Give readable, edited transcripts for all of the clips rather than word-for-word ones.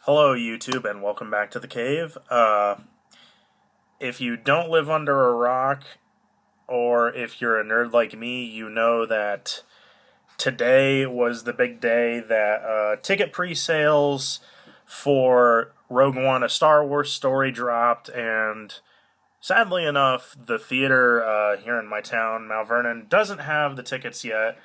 Hello, YouTube, and welcome back to the cave. If you don't live under a rock, or if you're a nerd like me, you know that today was the big day that ticket pre-sales for Rogue One, a Star Wars story, dropped, and sadly enough, the theater here in my town, Mount Vernon, doesn't have the tickets yet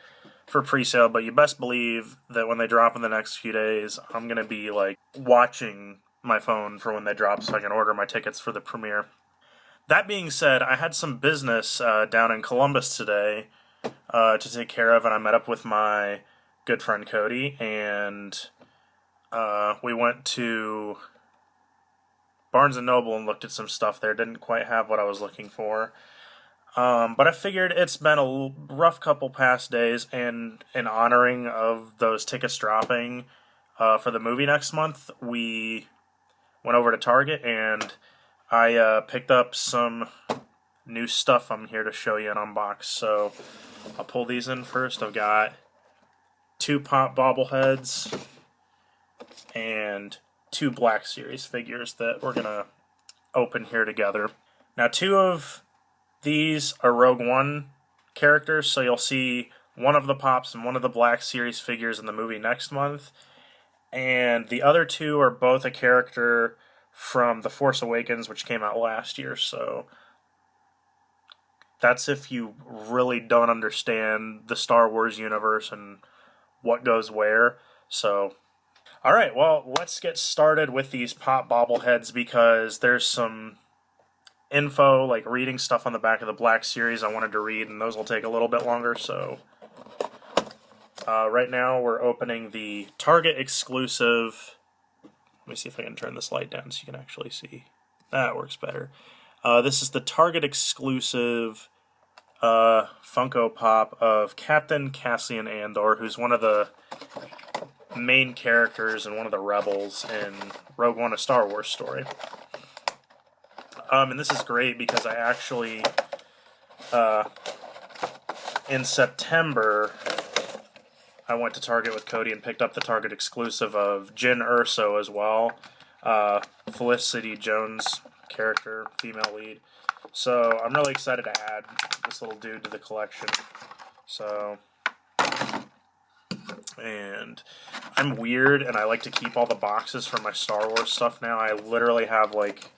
for pre-sale, but you best believe that when they drop in the next few days, I'm going to be like watching my phone for when they drop so I can order my tickets for the premiere. That being said, I had some business down in Columbus today to take care of, and I met up with my good friend Cody, and we went to Barnes & Noble and looked at some stuff there. Didn't quite have what I was looking for. But I figured it's been a rough couple past days, and in honoring of those tickets dropping for the movie next month, we went over to Target, and I picked up some new stuff I'm here to show you and unbox. So I'll pull these in first. I've got 2 Pop bobbleheads and 2 Black Series figures that we're going to open here together. Now, 2 of these are Rogue One characters, so you'll see one of the Pops and one of the Black Series figures in the movie next month. And the other 2 are both a character from The Force Awakens, which came out last year. So that's if you really don't understand the Star Wars universe and what goes where. So, alright, well, let's get started with these Pop bobbleheads because there's some info, like reading stuff on the back of the Black Series I wanted to read, and those will take a little bit longer, so right now we're opening the Target exclusive. Let me see if I can turn this light down so you can actually see. That works better. This is the Target exclusive Funko Pop of Captain Cassian Andor, who's one of the main characters and one of the rebels in Rogue One, a Star Wars story. And this is great because I actually, in September, I went to Target with Cody and picked up the Target exclusive of Jyn Erso as well. Felicity Jones character, female lead. So I'm really excited to add this little dude to the collection. So, and I'm weird and I like to keep all the boxes for my Star Wars stuff now. I literally have like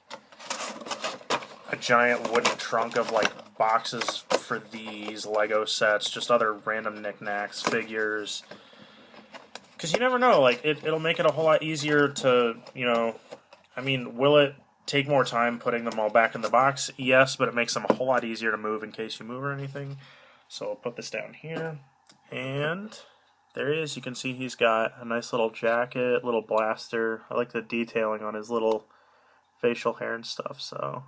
a giant wooden trunk of like boxes for these Lego sets, just other random knickknacks, figures. Because you never know, like it'll make it a whole lot easier to, I mean, will it take more time putting them all back in the box? Yes, but it makes them a whole lot easier to move in case you move or anything. So I'll put this down here, and there he is. You can see he's got a nice little jacket, little blaster. I like the detailing on his little facial hair and stuff, so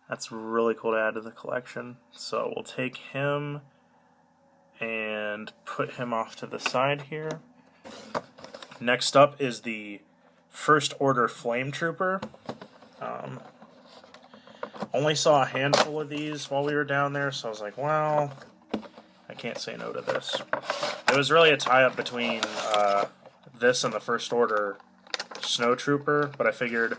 that's really cool to add to the collection. So we'll take him and put him off to the side here. Next up is the First Order Flame Trooper. Only saw a handful of these while we were down there, so I was like, well, I can't say no to this. It was really a tie-up between this and the First Order Snow Trooper, but I figured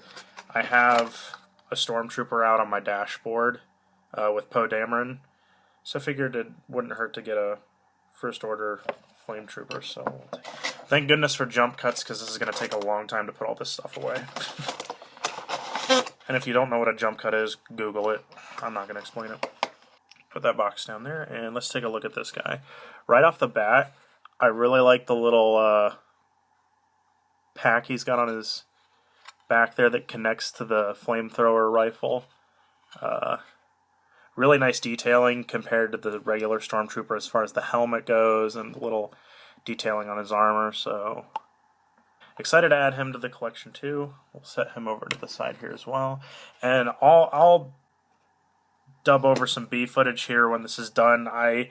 I have a Stormtrooper out on my dashboard with Poe Dameron, so I figured it wouldn't hurt to get a First Order Flame Trooper. So thank goodness for jump cuts, because this is going to take a long time to put all this stuff away. And if you don't know what a jump cut is, Google it. I'm not going to explain it. Put that box down there, and let's take a look at this guy. Right off the bat, I really like the little pack he's got on his back there that connects to the flamethrower rifle. Really nice detailing compared to the regular Stormtrooper as far as the helmet goes and the little detailing on his armor. So excited to add him to the collection too. We'll set him over to the side here as well. And I'll dub over some B footage here when this is done. I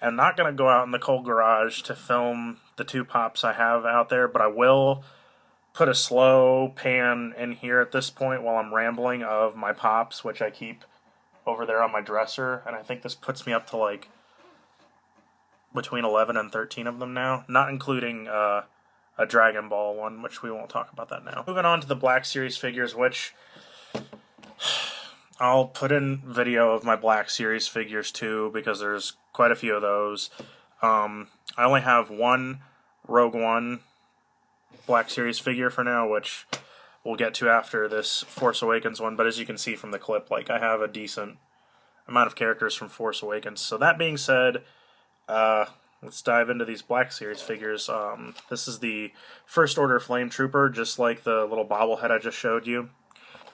am not going to go out in the cold garage to film the 2 Pops I have out there, but I will put a slow pan in here at this point while I'm rambling of my Pops, which I keep over there on my dresser, and I think this puts me up to like between 11 and 13 of them now, not including a a Dragon Ball one, which we won't talk about that now. Moving on to the Black Series figures, which I'll put in video of my Black Series figures too, because there's quite a few of those. I only have one Rogue One Black Series figure for now, which we'll get to after this Force Awakens one, but as you can see from the clip, like, I have a decent amount of characters from Force Awakens. So that being said, let's dive into these Black Series figures. This is the First Order Flame Trooper, just like the little bobblehead I just showed you.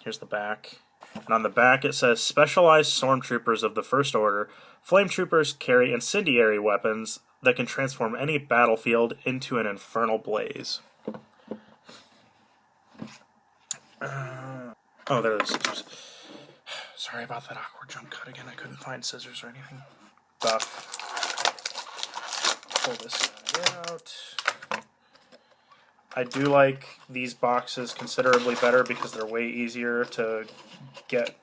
Here's the back. And on the back it says, Specialized Stormtroopers of the First Order. Flame Troopers carry incendiary weapons that can transform any battlefield into an infernal blaze. Oh, there are the scissors. Sorry about that awkward jump cut again. I couldn't find scissors or anything. Pull this guy out. I do like these boxes considerably better because they're way easier to get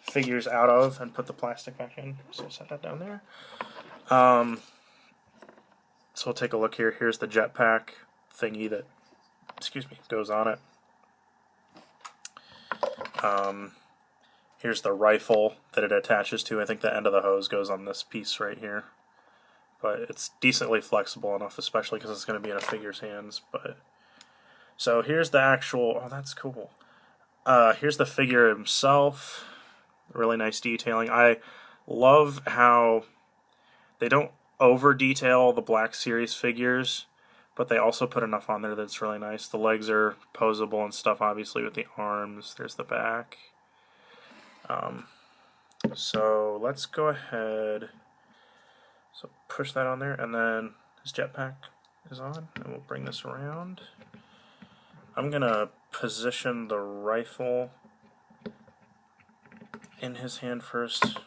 figures out of and put the plastic back in. So set that down there. So we'll take a look here. Here's the jetpack thingy that, goes on it. Here's the rifle that it attaches to. I think the end of the hose goes on this piece right here. But it's decently flexible enough, especially because it's going to be in a figure's hands. But so here's the actual... Oh, that's cool. Here's the figure himself. Really nice detailing. I love how they don't over-detail the Black Series figures, but they also put enough on there that's really nice. The legs are posable and stuff, obviously, with the arms. There's the back. So let's go ahead. So push that on there, and then his jetpack is on, and we'll bring this around. I'm going to position the rifle in his hand first,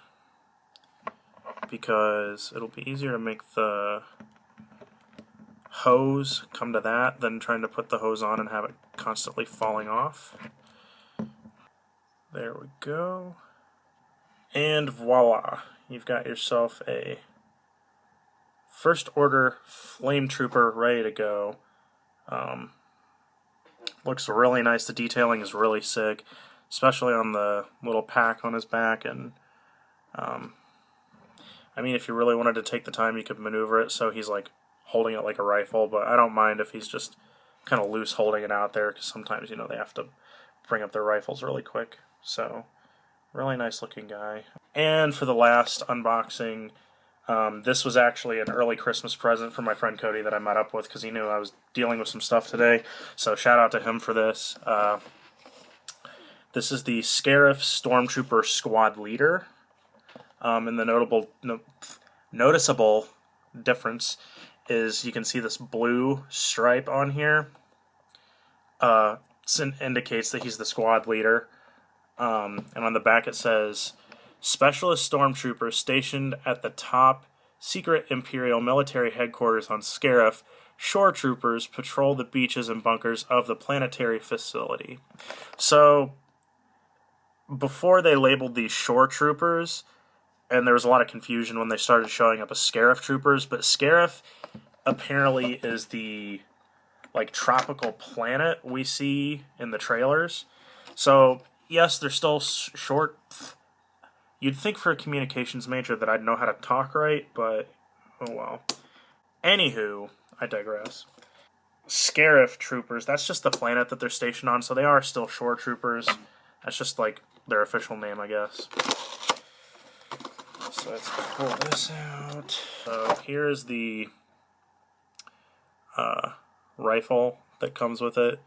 because it'll be easier to make the hose come to that than trying to put the hose on and have it constantly falling off. There we go. And voila, you've got yourself a First Order Flame Trooper ready to go. Looks really nice. The detailing is really sick, especially on the little pack on his back. And I mean, if you really wanted to take the time, you could maneuver it so he's like holding it like a rifle, but I don't mind if he's just kind of loose holding it out there, because sometimes, you know, they have to bring up their rifles really quick. So really nice looking guy. And for the last unboxing, this was actually an early Christmas present for my friend Cody that I met up with, because he knew I was dealing with some stuff today. So shout out to him for this. This is the Scariff Stormtrooper Squad Leader. And the noticeable difference is you can see this blue stripe on here. Indicates that he's the squad leader. And on the back it says, Specialist Stormtroopers stationed at the top secret Imperial military headquarters on Scariff, shore troopers patrol the beaches and bunkers of the planetary facility. So, before they labeled these shore troopers, and there was a lot of confusion when they started showing up as Scariff troopers, but Scariff apparently is the like tropical planet we see in the trailers. So, yes, they're still short. You'd think for a communications major that I'd know how to talk right, but oh well. Anywho, I digress. Scariff troopers, that's just the planet that they're stationed on, so they are still shore troopers. That's just like their official name, I guess. So let's pull this out. So here's the rifle that comes with it.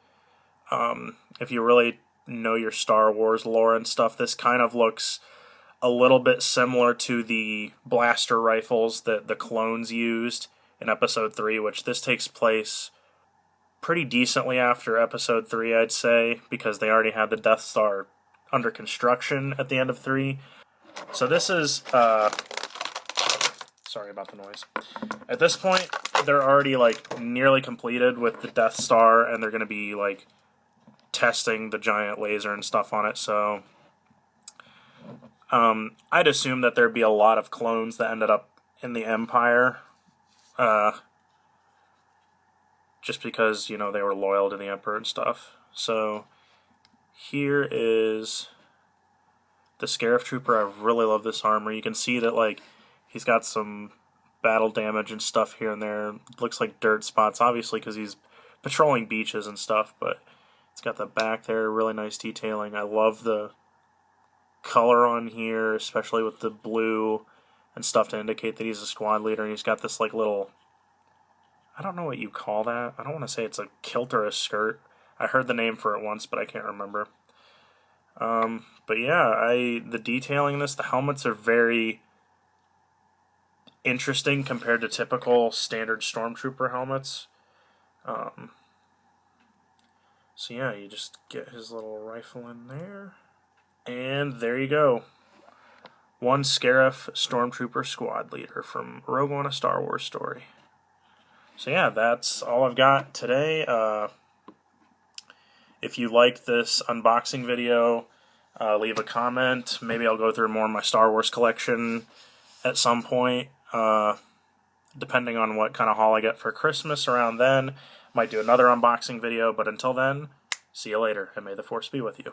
If you really know your Star Wars lore and stuff, this kind of looks a little bit similar to the blaster rifles that the clones used in Episode 3, which this takes place pretty decently after Episode 3, I'd say, because they already had the Death Star under construction at the end of 3. So this is, sorry about the noise. At this point, they're already, like, nearly completed with the Death Star, and they're going to be, like, testing the giant laser and stuff on it, so I'd assume that there'd be a lot of clones that ended up in the Empire, just because, you know, they were loyal to the Emperor and stuff. So here is the Scariff Trooper. I really love this armor. You can see that, like, he's got some battle damage and stuff here and there. It looks like dirt spots, obviously, because he's patrolling beaches and stuff, but it's got the back there, really nice detailing. I love the color on here, especially with the blue and stuff to indicate that he's a squad leader, and he's got this, like, little, I don't know what you call that. I don't want to say it's a kilt or a skirt. I heard the name for it once, but I can't remember. But yeah, the detailing in this, the helmets are very interesting compared to typical standard Stormtrooper helmets. So yeah, you just get his little rifle in there, and there you go. One Scariff Stormtrooper squad leader from Rogue One: A Star Wars Story. So yeah, that's all I've got today. If you like this unboxing video, leave a comment. Maybe I'll go through more of my Star Wars collection at some point, depending on what kind of haul I get for Christmas around then. Might do another unboxing video, but until then, see you later, and may the Force be with you.